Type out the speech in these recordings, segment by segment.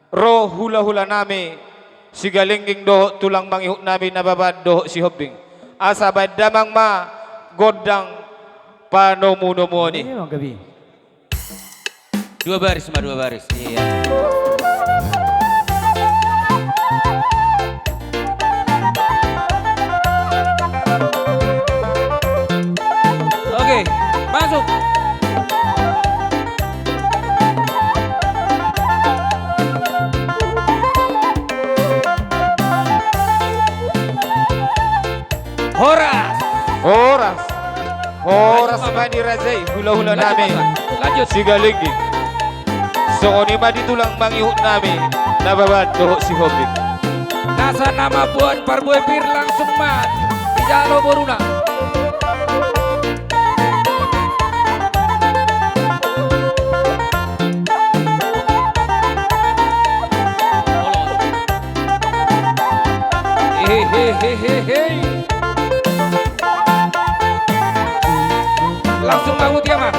Ro hula-hula nami sigalingging doho tulang mangihuk nami nababad doho si hobing. Asa bay damang ma godang panomu-nomu ni. Ini emang gabi. Dua baris sama dua baris. Iya. Oke, masuk. Horas. Horas. Horas ma dirazay hula-hula nami Lanjut. sigalingging. So ni ma di tulang mangihuk nami nababad doho si hobing. Nasa nama buat parbuepir langsung mat. Tidak lo boruna. Hehehehe. Langsung bangun dia mah.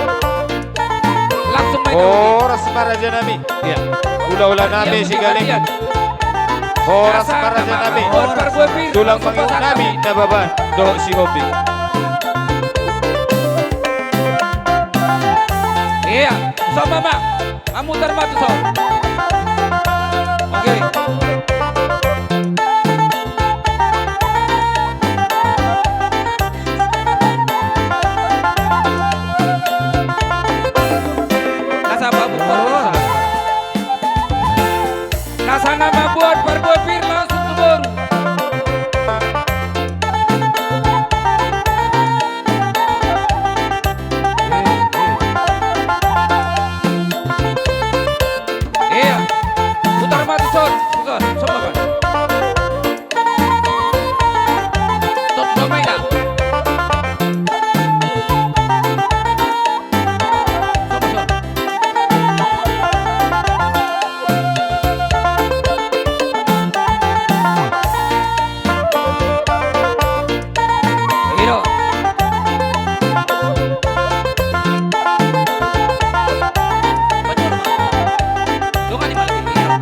Langsung main. Horas maraja nami. Ya. Hula-hula nami sigalingging. Horas maraja nami. Buat parbuepir. Tulang mangihuk nami nababad doho si hobing. Iya, so mama, kamu termatu so. Oke. Nasa babu baru. Nasa nama buat parbuepir langsung ke baru. Iya, putar mata son, bukan, sama kan? Tot domai dah. Sama son. Hero. Betul, Mak. Lu kan di malam ini, Hero.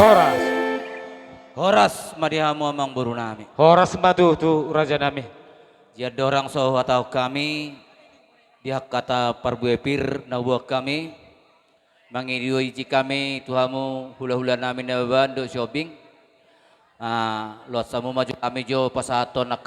Horas. Horas madihamu amang buru nami. Horas madu tu raja nami. Jia dorang soh atau kami diak kata parbuepir na buak kami mangidio iji kami tuhamu hula-hula namin na baban do shopping. Luat samu maju kami jo pasaton nak